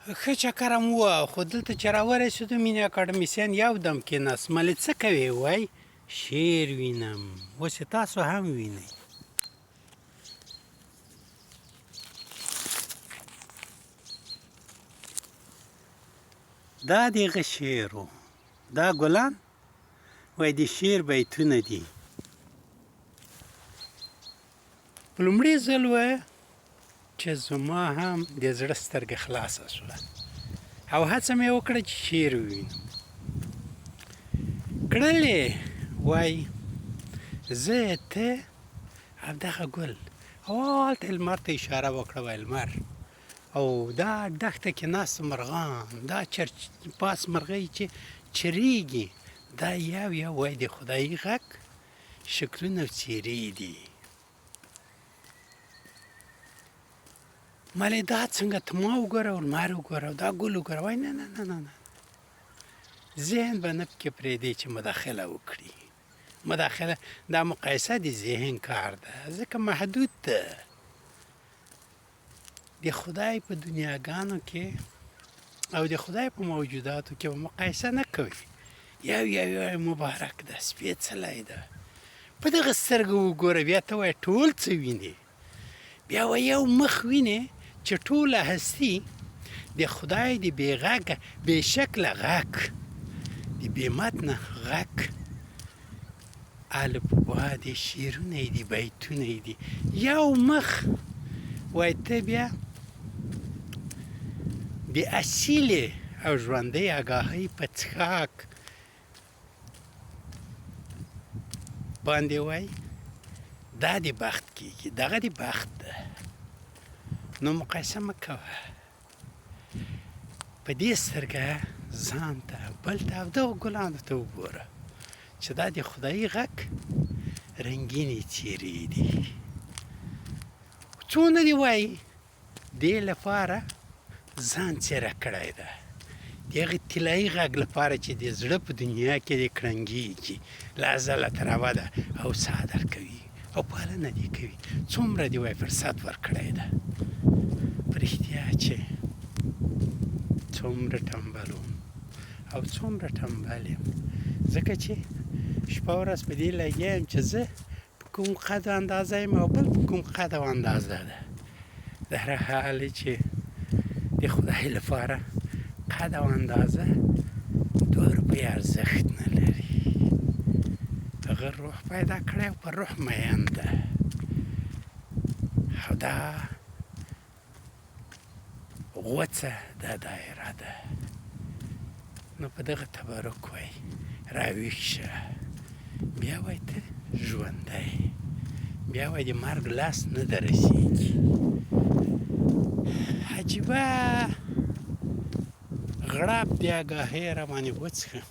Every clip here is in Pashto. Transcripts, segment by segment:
ښه چکرم ووهه، خو دلته چې راورسېدو مینې اکاډمیسیان یودم کېناست. ملې څه کوې؟ وایي شعر وینم. اوس یې تاسو هم وینئ. دا د هغه شعر و. دا ګلان وایي د شعر بیتونه دي. په لومړي ځل وایه چې زما هم د زړه سترګه خلاصه شوه او هڅه مې وکړه چې شعر ووینم. کړلې وایي زه ته او دغه ګل او هلته لمر ته اشاره وکړه. وایي لمر او دا دښته کې ناست مرغان، دا پاس مرغۍ چې چریږي، دا یو یو وایي د خدایي غږ شکلونه او څېرې دي. مالې دا څنګه ته ما وګوره او لمر وګوره او دا ګل وګوره. وایي نه نه نه نه نه ذهن به نه پکې پرېږدي چې مداخله وکړي. مداخله دا مقایسه د ذهن کار ده، ځکه محدود ده. د خدای په دنیاګانو کې او د خدای په موجوداتو کې به مقایسه نه کوي. یو یو یو مبارک ده، سپېڅلی ده. په دغه سترګو وګوره، بیا ته وایې ټول څه وینې. بیا وایي یو مخ وینې چې ټوله هستي د خدای د بې غږه بې شکله غږ، د بې متنه غږ، الف با د شعرونه یې دي، بیتونه یې دي. یو مخ وایي ته بیا د اصیلې او ژوندۍ آګاهۍ په څښاک باندې وایي دا د بخت کېږي، دغه د بخت ده. نو مقایسه مه کوه. په دې سترګه ځان ته بل ته او دغو ګلانو ته وګوره چې دا د خدایي غږ رنګینې څېرې دي. څونه دې وایي دې لپاره ځان څېره کړی ده، د هغې طلایي غږ لپاره چې د زړه په دنیا کې دې کړنګېږي له ازله تر ابده او ساه درکوي او پالنه دې کوي. څومره دې وایي فرصت ورکړی ده. په رښتیا چې څومره ټمبل وم او څومره ټمبل یم، ځکه چې شپه ورځ په دې لګیا یم چې زه په کوم قد او اندازه یم او بل په کوم قد او اندازه ده. در هر حال چې د خدای لپاره قد او اندازه 2 روپۍ ارزښت نه لري. هغه روح پیدا کړی او په روح مین ده. او دا غوڅه دا دایره ده. نو په دغه تبرک وایي راویښ شه. بیا وایي ته ژوندی، بیا وایي د مرګ لاس نه ده رسېږي. عجیبه غړپ د آګاهۍ راباندې وڅښه.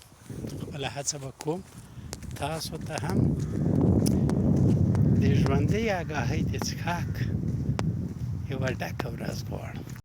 خپله هڅه به کوم تاسو ته هم د ژوندۍ آګاهۍ د څښاک یوه ډکه ورځ غواړم.